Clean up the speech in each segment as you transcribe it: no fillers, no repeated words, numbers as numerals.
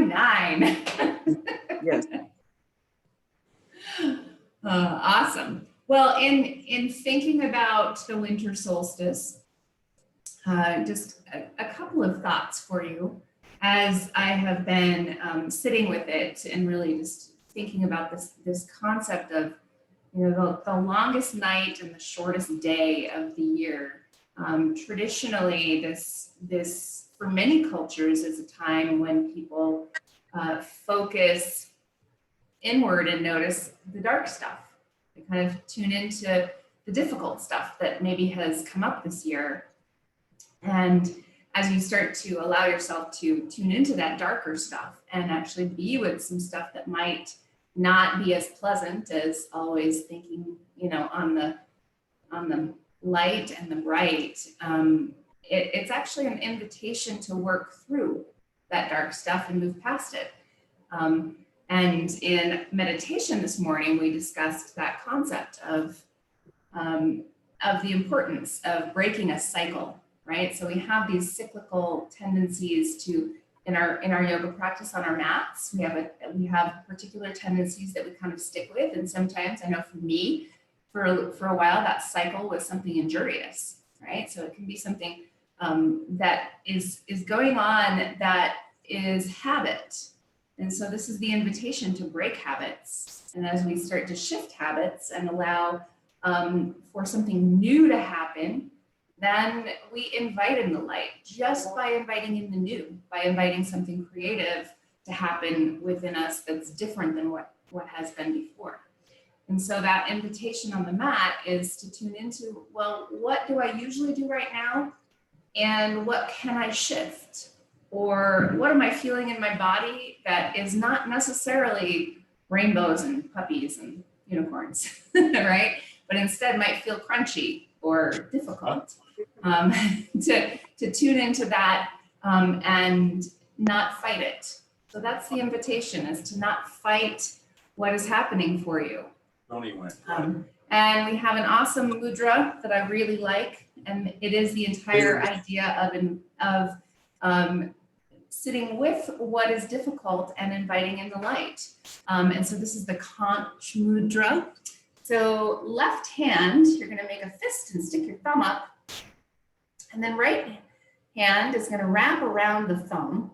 9. Yes. Awesome. Well, in thinking about the winter solstice, just a couple of thoughts for you as I have been sitting with it and really just thinking about this concept of, you know, the longest night and the shortest day of the year. Traditionally, this for many cultures is a time when people focus inward and notice the dark stuff. They kind of tune into the difficult stuff that maybe has come up this year. And as you start to allow yourself to tune into that darker stuff and actually be with some stuff that might not be as pleasant as always thinking, you know, on the light and the bright, it's actually an invitation to work through that dark stuff and move past it. And in meditation this morning, we discussed that concept of the importance of breaking a cycle, right? So we have these cyclical tendencies to, in our yoga practice on our mats, we have particular tendencies that we kind of stick with. And sometimes, I know for me, for a while, that cycle was something injurious, right? So it can be something that is going on that is habit. And so this is the invitation to break habits. And as we start to shift habits and allow for something new to happen, then we invite in the light just by inviting in the new, by inviting something creative to happen within us that's different than what has been before. And so that invitation on the mat is to tune into, well, what do I usually do right now? And what can I shift? Or what am I feeling in my body that is not necessarily rainbows and puppies and unicorns, right? But instead might feel crunchy or difficult. To tune into that and not fight it. So that's the invitation, is to not fight what is happening for you. And we have an awesome mudra that I really like, and it is the entire idea of sitting with what is difficult and inviting in the light. And so this is the Conch mudra. So left hand, you're going to make a fist and stick your thumb up, and then right hand is going to wrap around the thumb.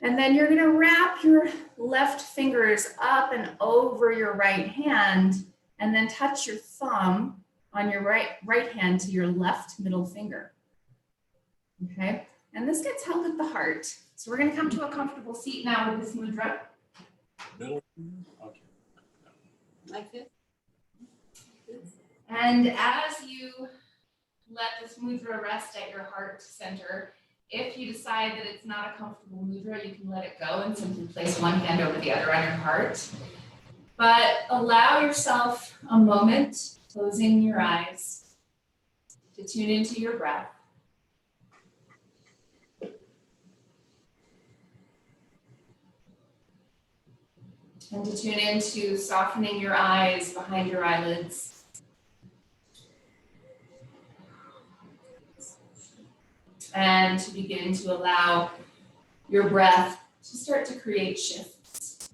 And then you're going to wrap your left fingers up and over your right hand, and then touch your thumb on your right hand to your left middle finger. Okay, and this gets held at the heart. So we're going to come to a comfortable seat now with this mudra. Middle. Okay. Like this. And as you let this mudra rest at your heart center, if you decide that it's not a comfortable mudra, you can let it go and simply place one hand over the other on your heart. But allow yourself a moment, closing your eyes, to tune into your breath. And to tune into softening your eyes behind your eyelids. And to begin to allow your breath to start to create shifts.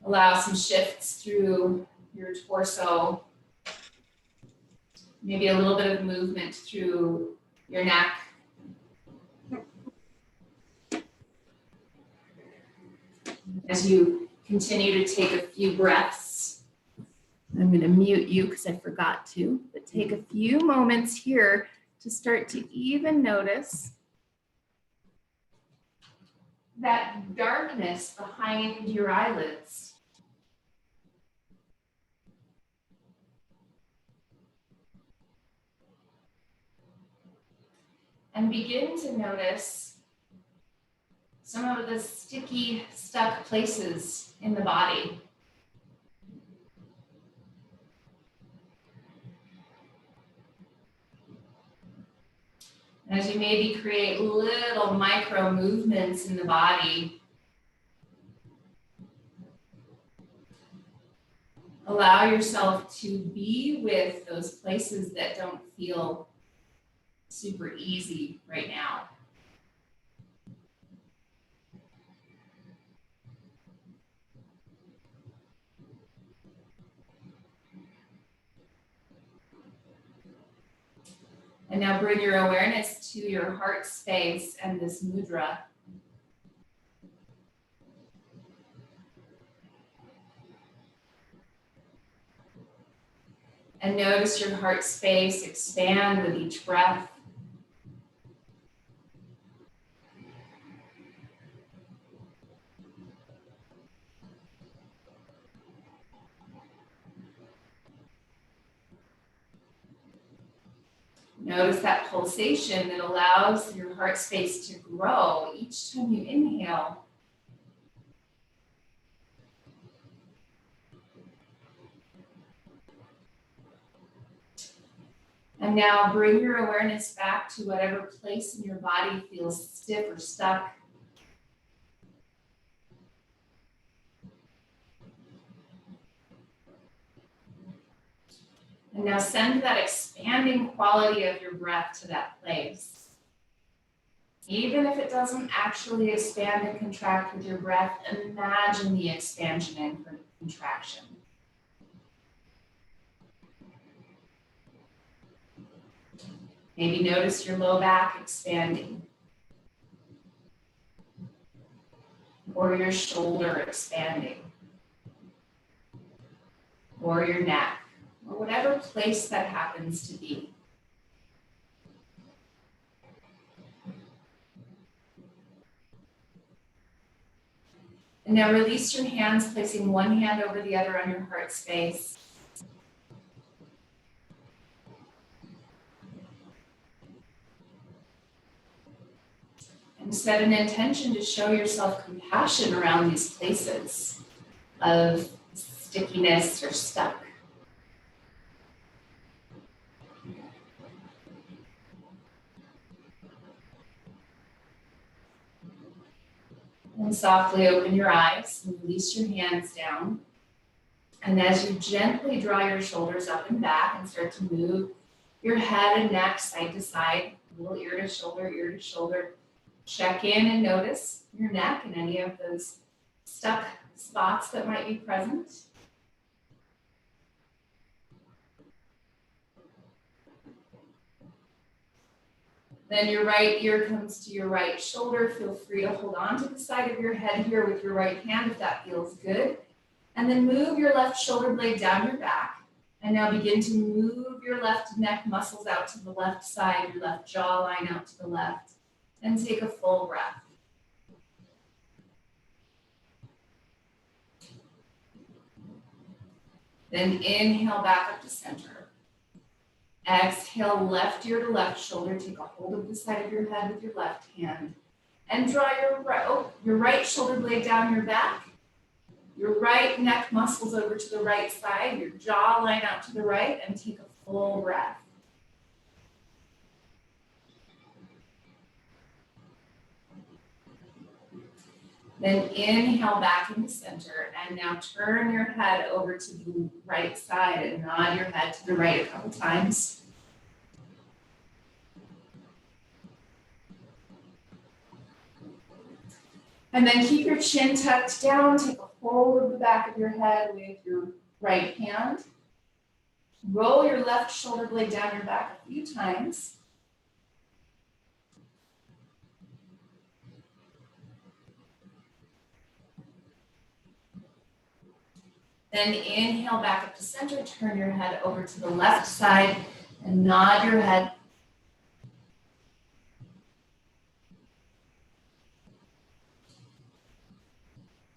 Allow some shifts through your torso. Maybe a little bit of movement through your neck. As you continue to take a few breaths, I'm going to mute you because I forgot to, but take a few moments here to start to even notice that darkness behind your eyelids. And begin to notice some of the sticky, stuck places in the body. As you maybe create little micro movements in the body, Allow yourself to be with those places that don't feel super easy right now. And now bring your awareness to your heart space and this mudra. And notice your heart space expand with each breath. Notice that pulsation that allows your heart space to grow each time you inhale. And now bring your awareness back to whatever place in your body feels stiff or stuck. And now send that expanding quality of your breath to that place. Even if it doesn't actually expand and contract with your breath, imagine the expansion and contraction. Maybe notice your low back expanding, or your shoulder expanding, or your neck, or whatever place that happens to be. And now release your hands, placing one hand over the other on your heart space. And set an intention to show yourself compassion around these places of stickiness or stuck. And softly open your eyes and release your hands down. And as you gently draw your shoulders up and back and start to move your head and neck side to side, little ear to shoulder, check in and notice your neck and any of those stuck spots that might be present. Then your right ear comes to your right shoulder. Feel free to hold on to the side of your head here with your right hand if that feels good. And then move your left shoulder blade down your back. And now begin to move your left neck muscles out to the left side, your left jawline out to the left. And take a full breath. Then inhale back up to center. Exhale, left ear to left shoulder. Take a hold of the side of your head with your left hand. And draw your right shoulder blade down your back. Your right neck muscles over to the right side. Your jawline out to the right. And take a full breath. Then inhale back into center. And now turn your head over to the right side and nod your head to the right a couple times. And then keep your chin tucked down. Take a hold of the back of your head with your right hand. Roll your left shoulder blade down your back a few times. Then inhale back up to center, turn your head over to the left side and nod your head.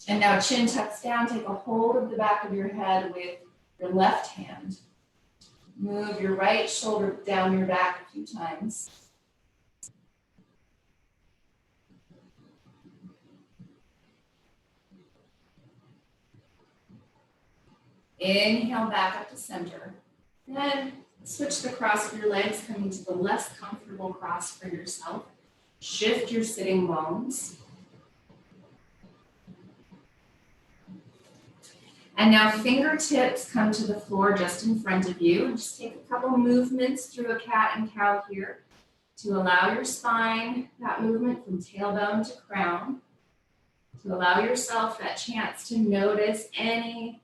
And now chin tucks down, take a hold of the back of your head with your left hand. Move your right shoulder down your back a few times. Inhale back up to center. Then switch the cross of your legs, coming to the less comfortable cross for yourself. Shift your sitting bones. And now fingertips come to the floor just in front of you. Just take a couple movements through a cat and cow here to allow your spine, that movement from tailbone to crown, to allow yourself that chance to notice any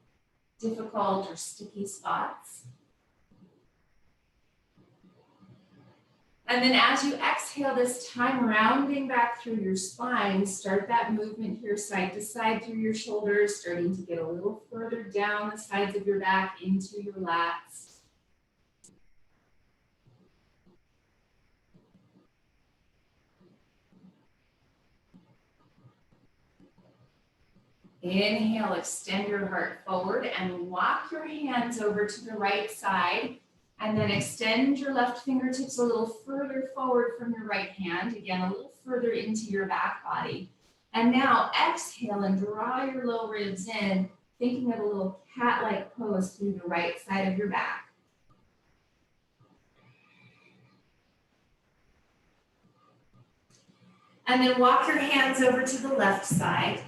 difficult or sticky spots. And then as you exhale this time, rounding back through your spine, start that movement here side to side through your shoulders, starting to get a little further down the sides of your back into your lats. Inhale, extend your heart forward and walk your hands over to the right side. And then extend your left fingertips a little further forward from your right hand. Again, a little further into your back body. And now exhale and draw your low ribs in, thinking of a little cat-like pose through the right side of your back. And then walk your hands over to the left side.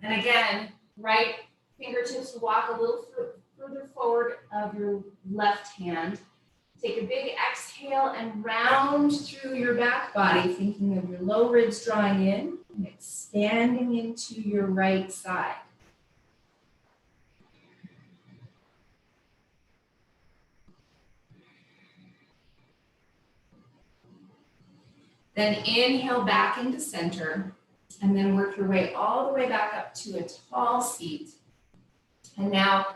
And again, right fingertips walk a little further forward of your left hand. Take a big exhale and round through your back body, thinking of your low ribs drawing in and expanding into your right side. Then inhale back into center, and then work your way all the way back up to a tall seat. And now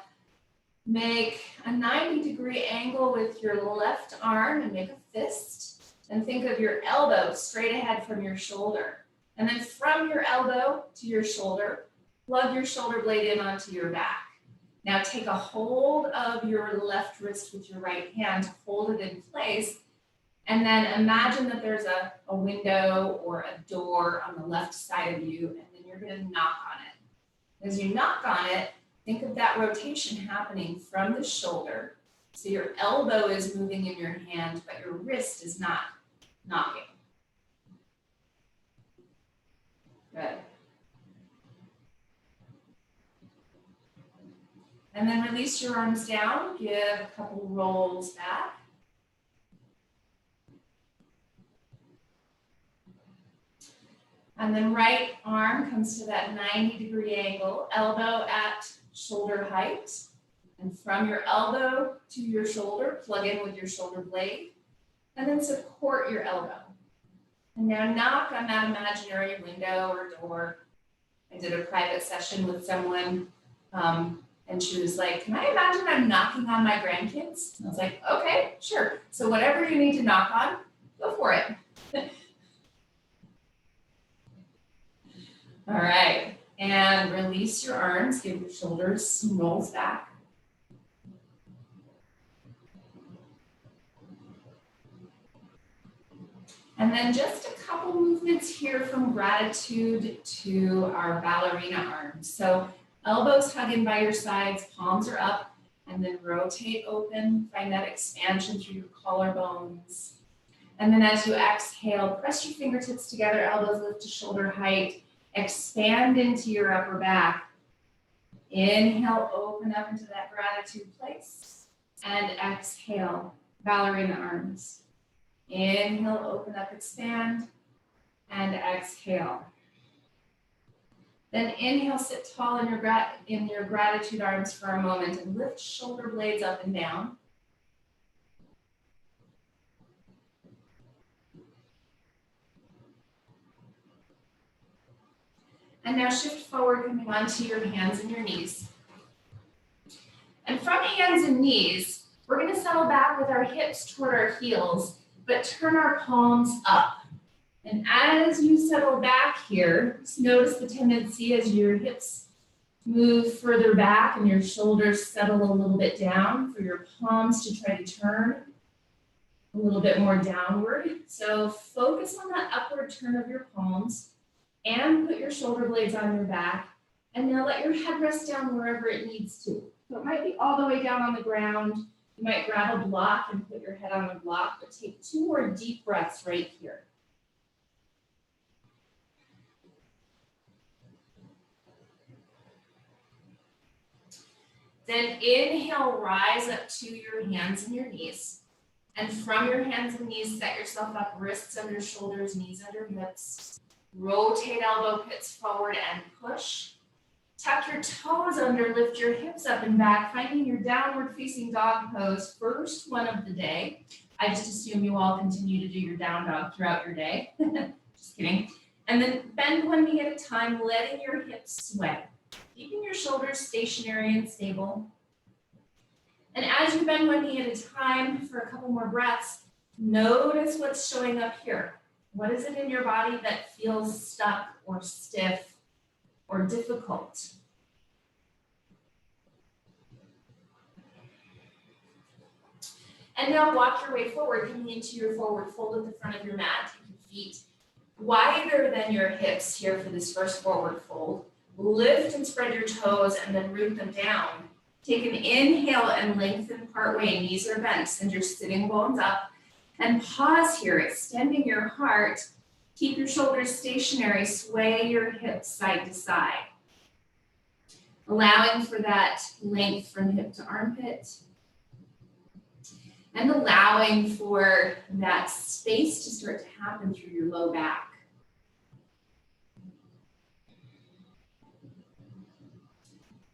make a 90-degree angle with your left arm and make a fist. And think of your elbow straight ahead from your shoulder. And then from your elbow to your shoulder, plug your shoulder blade in onto your back. Now take a hold of your left wrist with your right hand to hold it in place. And then imagine that there's a window or a door on the left side of you, and then you're going to knock on it. As you knock on it, think of that rotation happening from the shoulder. So your elbow is moving in your hand, but your wrist is not knocking. Good. And then release your arms down, give a couple rolls back. And then right arm comes to that 90-degree angle, elbow at shoulder height. And from your elbow to your shoulder, plug in with your shoulder blade. And then support your elbow. And now knock on that imaginary window or door. I did a private session with someone, and she was like, can I imagine I'm knocking on my grandkids? And I was like, okay, sure. So whatever you need to knock on, go for it. All right, and release your arms, give your shoulders some rolls back. And then just a couple movements here from gratitude to our ballerina arms. So elbows hug in by your sides, palms are up, and then rotate open, find that expansion through your collarbones. And then as you exhale, press your fingertips together, elbows lift to shoulder height. Expand into your upper back. Inhale, open up into that gratitude place. And exhale, ballerina arms. Inhale, open up, expand. And exhale. Then inhale, sit tall in your gratitude arms for a moment and lift shoulder blades up and down. And now shift forward, coming onto your hands and your knees. And from hands and knees, we're going to settle back with our hips toward our heels, but turn our palms up. And as you settle back here, just notice the tendency as your hips move further back and your shoulders settle a little bit down for your palms to try to turn a little bit more downward. So focus on that upward turn of your palms. And put your shoulder blades on your back. And now let your head rest down wherever it needs to. So it might be all the way down on the ground. You might grab a block and put your head on the block, but take 2 more deep breaths right here. Then inhale, rise up to your hands and your knees. And from your hands and knees, set yourself up, wrists under shoulders, knees under hips. Rotate elbow pits forward and push. Tuck your toes under, lift your hips up and back, finding your downward facing dog pose, first one of the day. I just assume you all continue to do your down dog throughout your day. Just kidding. And then bend one knee at a time, letting your hips sway, keeping your shoulders stationary and stable. And as you bend one knee at a time for a couple more breaths, notice what's showing up here. What is it in your body that feels stuck or stiff or difficult? And now walk your way forward, coming into your forward fold at the front of your mat. Take your feet wider than your hips here for this first forward fold. Lift and spread your toes and then root them down. Take an inhale and lengthen partway. Knees are bent. Send your sitting bones up. And pause here, extending your heart. Keep your shoulders stationary. Sway your hips side to side. Allowing for that length from hip to armpit. And allowing for that space to start to happen through your low back.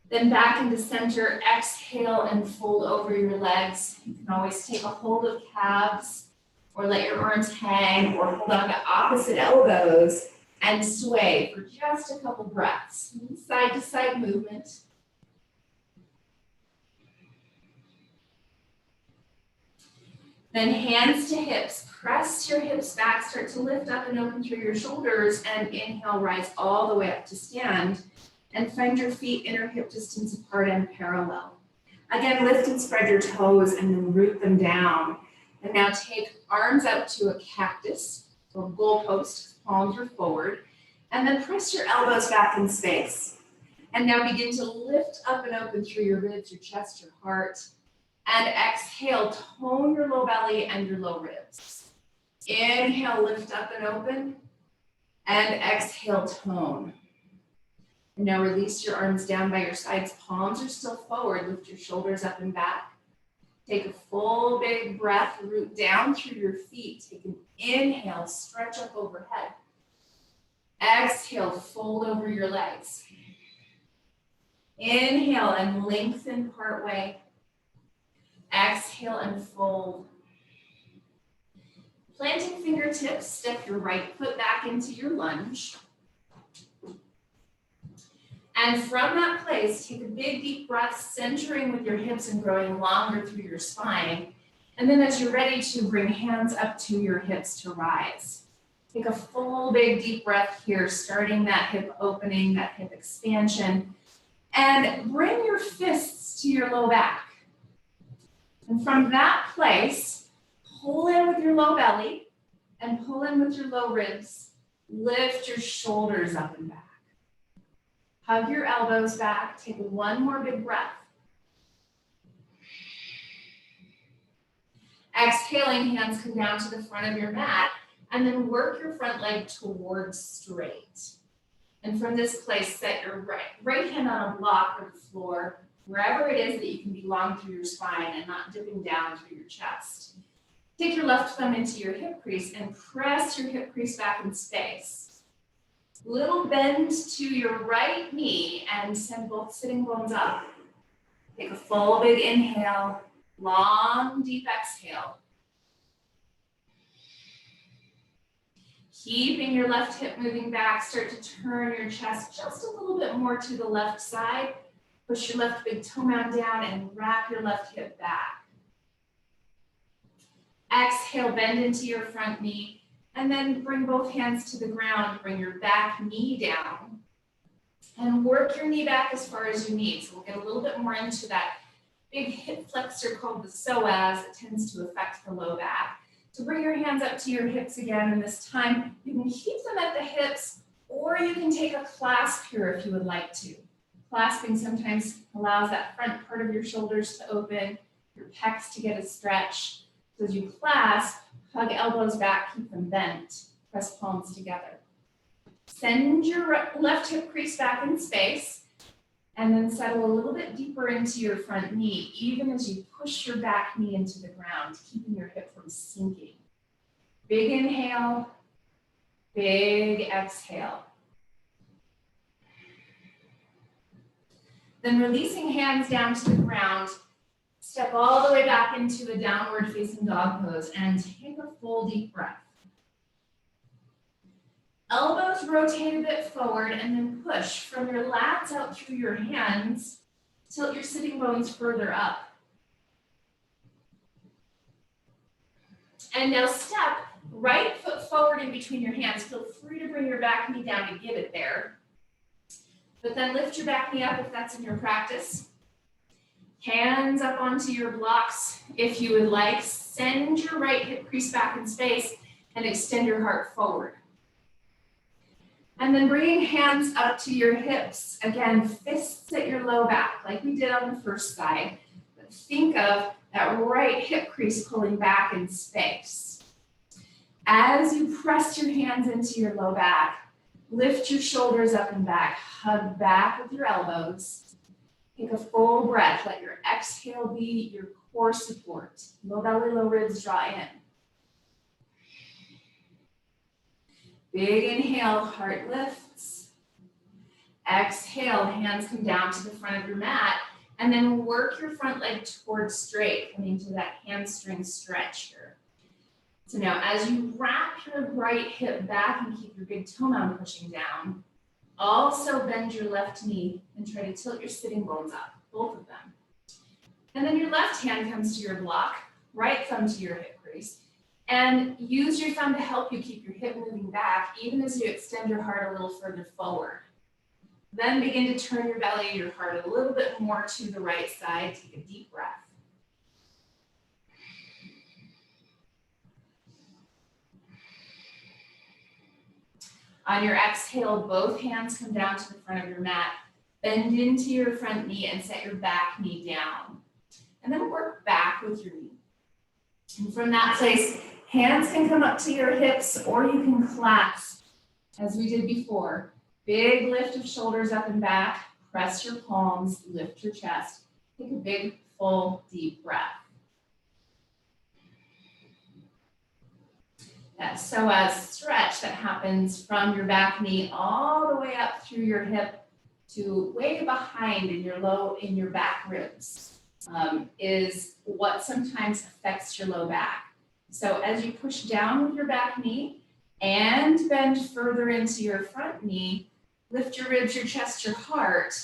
Then back into center, exhale and fold over your legs. You can always take a hold of calves or let your arms hang or hold on to opposite elbows and sway for just a couple breaths. Side to side movement. Then hands to hips, press your hips back, start to lift up and open through your shoulders, and inhale, rise all the way up to stand, and find your feet inner hip distance apart and parallel. Again, lift and spread your toes and then root them down. And now take arms out to a cactus or goalpost, palms are forward, and then press your elbows back in space. And now begin to lift up and open through your ribs, your chest, your heart. And exhale, tone your low belly and your low ribs. Inhale, lift up and open. And exhale, tone. And now release your arms down by your sides. Palms are still forward. Lift your shoulders up and back. Take a full big breath, root down through your feet. Take an inhale, stretch up overhead. Exhale, fold over your legs. Inhale and lengthen partway. Exhale and fold. Planting fingertips, step your right foot back into your lunge. And from that place, take a big deep breath, centering with your hips and growing longer through your spine. And then as you're ready to, bring hands up to your hips to rise. Take a full big deep breath here, starting that hip opening, that hip expansion. And bring your fists to your low back. And from that place, pull in with your low belly and pull in with your low ribs. Lift your shoulders up and back. Hug your elbows back. Take one more big breath. Exhaling, hands come down to the front of your mat, and then work your front leg towards straight. And from this place, set your right hand on a block or the floor, wherever it is that you can be long through your spine and not dipping down through your chest. Take your left thumb into your hip crease and press your hip crease back in space. Little bend to your right knee and send both sitting bones up. Take a full big inhale, long deep exhale. Keeping your left hip moving back, start to turn your chest just a little bit more to the left side. Push your left big toe mound down and wrap your left hip back. Exhale, bend into your front knee, and then bring both hands to the ground. Bring your back knee down and work your knee back as far as you need. So we'll get a little bit more into that big hip flexor called the psoas that tends to affect the low back. So bring your hands up to your hips again, and this time you can keep them at the hips, or you can take a clasp here if you would like to. Clasping sometimes allows that front part of your shoulders to open, your pecs to get a stretch. So as you clasp, hug elbows back, keep them bent, press palms together. Send your left hip crease back in space. And then settle a little bit deeper into your front knee, even as you push your back knee into the ground, keeping your hip from sinking. Big inhale, big exhale. Then releasing hands down to the ground, step all the way back into a downward facing dog pose and take a full deep breath. Elbows rotate a bit forward and then push from your lats out through your hands. Tilt your sitting bones further up. And now step right foot forward in between your hands. Feel free to bring your back knee down to get it there. But then lift your back knee up if that's in your practice. Hands up onto your blocks if you would like. Send your right hip crease back in space and extend your heart forward. And then bringing hands up to your hips. Again, fists at your low back like we did on the first side. But think of that right hip crease pulling back in space. As you press your hands into your low back, lift your shoulders up and back. Hug back with your elbows. Take a full breath. Let your exhale be your core support. Low belly, low ribs, draw in. Big inhale, heart lifts. Exhale, hands come down to the front of your mat. And then work your front leg towards straight, coming to that hamstring stretch here. So now as you wrap your right hip back and keep your big toe mound pushing down, also bend your left knee and try to tilt your sitting bones up, both of them. And then your left hand comes to your block, right thumb to your hip crease, and use your thumb to help you keep your hip moving back, even as you extend your heart a little further forward. Then begin to turn your belly and your heart a little bit more to the right side. Take a deep breath. On your exhale, both hands come down to the front of your mat. Bend into your front knee and set your back knee down. And then work back with your knee. And from that place, hands can come up to your hips or you can clasp, as we did before. Big lift of shoulders up and back. Press your palms, lift your chest. Take a big, full, deep breath. That psoas stretch that happens from your back knee all the way up through your hip to way behind in your back ribs is what sometimes affects your low back. So as you push down with your back knee and bend further into your front knee, lift your ribs, your chest, your heart.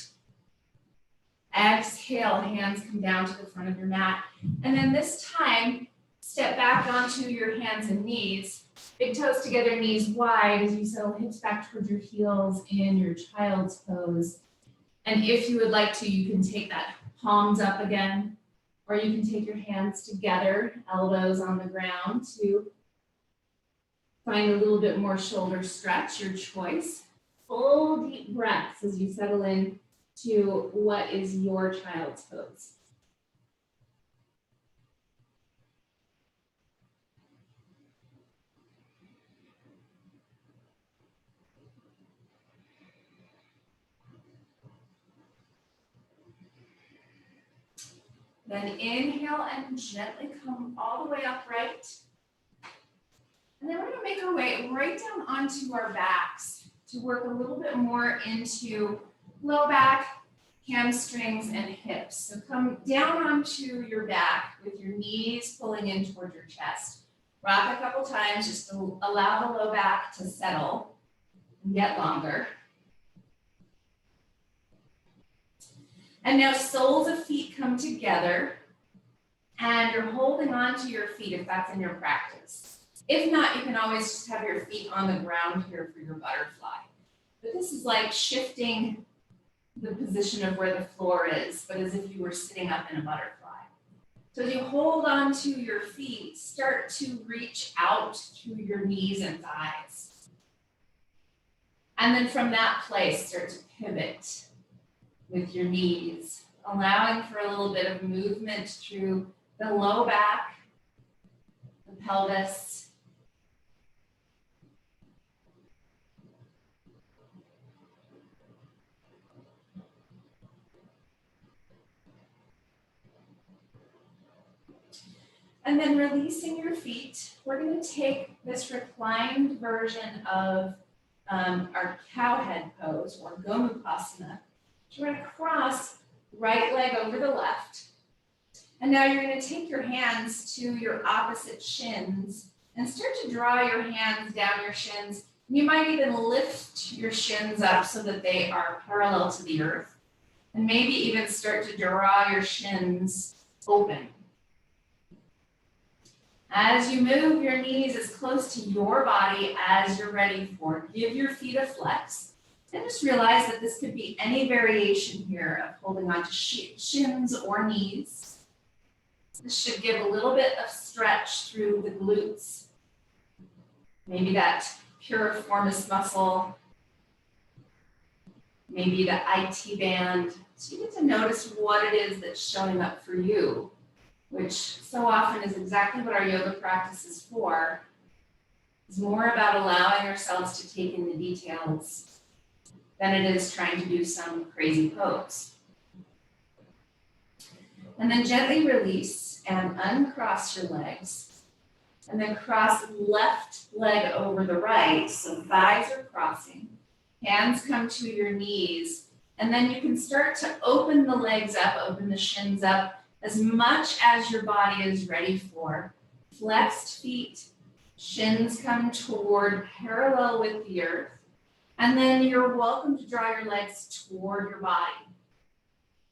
Exhale, hands come down to the front of your mat. And then this time, step back onto your hands and knees. Big toes together, knees wide as you settle hips back towards your heels in your child's pose. And if you would like to, you can take that palms up again, or you can take your hands together, elbows on the ground to find a little bit more shoulder stretch, your choice. Full deep breaths as you settle in to what is your child's pose. Then inhale and gently come all the way upright. And then we're gonna make our way right down onto our backs to work a little bit more into low back, hamstrings, and hips. So come down onto your back with your knees pulling in toward your chest. Rock a couple times just to allow the low back to settle and get longer. And now soles of feet come together and you're holding on to your feet if that's in your practice. If not, you can always just have your feet on the ground here for your butterfly. But this is like shifting the position of where the floor is, but as if you were sitting up in a butterfly. So as you hold on to your feet, start to reach out through your knees and thighs. And then from that place, start to pivot with your knees, allowing for a little bit of movement through the low back, the pelvis, And then releasing your feet, we're going to take this reclined version of our cow head pose or Gomukhasana. We're going to cross right leg over the left. And now you're going to take your hands to your opposite shins and start to draw your hands down your shins. You might even lift your shins up so that they are parallel to the earth. And maybe even start to draw your shins open. As you move your knees as close to your body as you're ready for, give your feet a flex. And just realize that this could be any variation here of holding on to shins or knees. This should give a little bit of stretch through the glutes. Maybe that piriformis muscle. Maybe the IT band. So you get to notice what it is that's showing up for you, which so often is exactly what our yoga practice is for. It's more about allowing ourselves to take in the details than it is trying to do some crazy pose. And then gently release and uncross your legs. And then cross left leg over the right, so thighs are crossing. Hands come to your knees. And then you can start to open the legs up, open the shins up, as much as your body is ready for. Flexed feet, shins come toward parallel with the earth. And then you're welcome to draw your legs toward your body.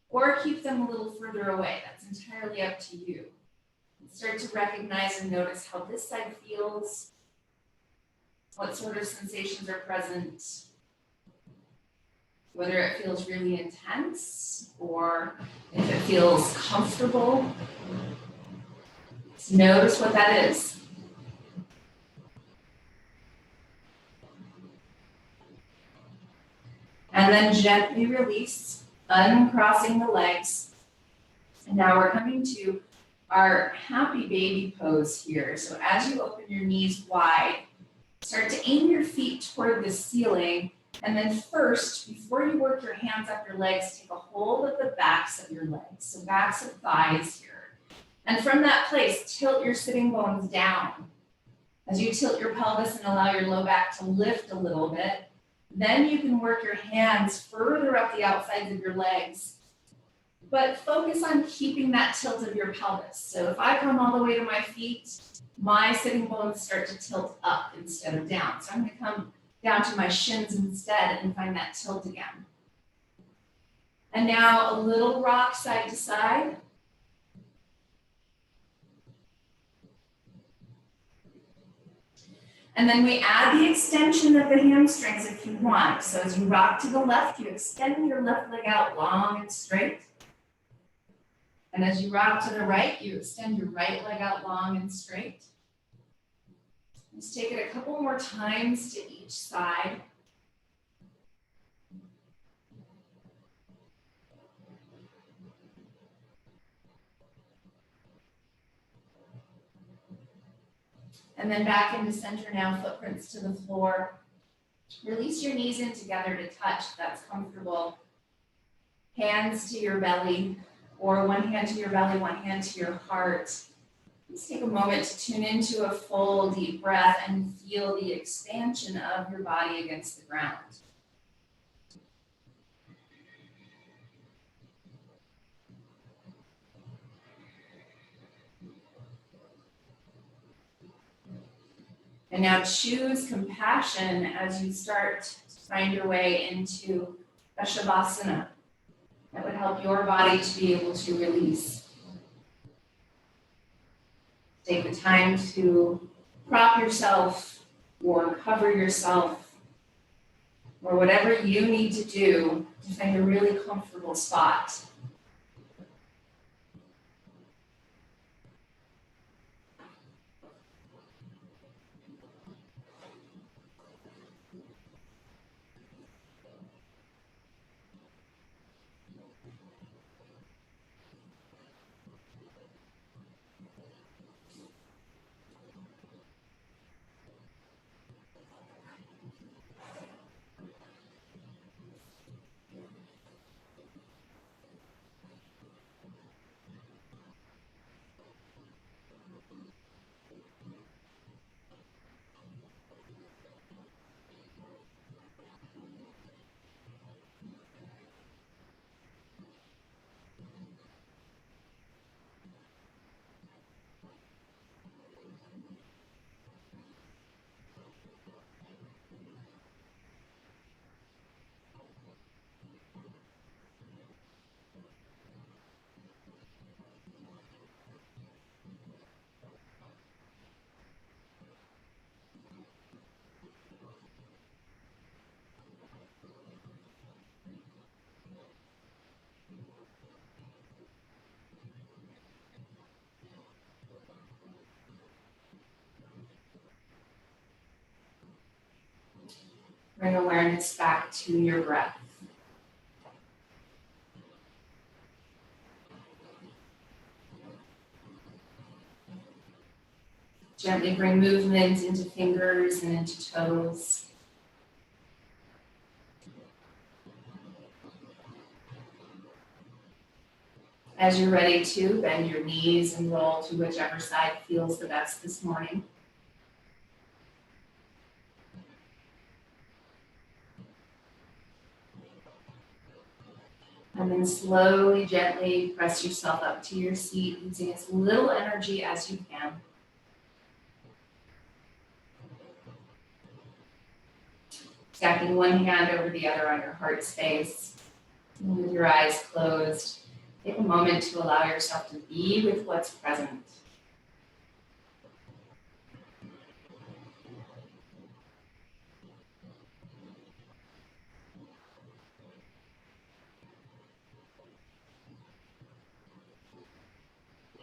Or keep them a little further away. That's entirely up to you. Start to recognize and notice how this side feels. What sort of sensations are present. Whether it feels really intense or if it feels comfortable. Just notice what that is. And then gently release, uncrossing the legs. And now we're coming to our happy baby pose here. So as you open your knees wide, start to aim your feet toward the ceiling. And then first, before you work your hands up your legs, take a hold of the backs of your legs. So backs of thighs here. And from that place, tilt your sitting bones down. As you tilt your pelvis and allow your low back to lift a little bit, then you can work your hands further up the outsides of your legs. But focus on keeping that tilt of your pelvis. So if I come all the way to my feet, my sitting bones start to tilt up instead of down. So I'm going to come down to my shins instead and find that tilt again. And now a little rock side to side. And then we add the extension of the hamstrings if you want. So as you rock to the left, you extend your left leg out long and straight. And as you rock to the right, you extend your right leg out long and straight. Let's take it a couple more times to each side. And then back into center now, footprints to the floor. Release your knees in together to touch, if that's comfortable. Hands to your belly, or one hand to your belly, one hand to your heart. Let's take a moment to tune into a full deep breath and feel the expansion of your body against the ground. And now choose compassion as you start to find your way into a Shavasana. That would help your body to be able to release. Take the time to prop yourself or cover yourself or whatever you need to do to find a really comfortable spot. Bring awareness back to your breath. Gently bring movement into fingers and into toes. As you're ready to, bend your knees and roll to whichever side feels the best this morning. And then slowly, gently press yourself up to your seat using as little energy as you can. Stacking one hand over the other on your heart space. And with your eyes closed, take a moment to allow yourself to be with what's present.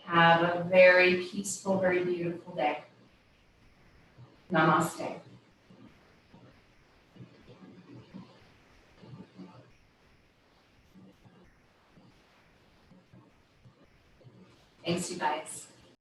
Have a very peaceful, very beautiful day. Namaste. Thanks, you guys.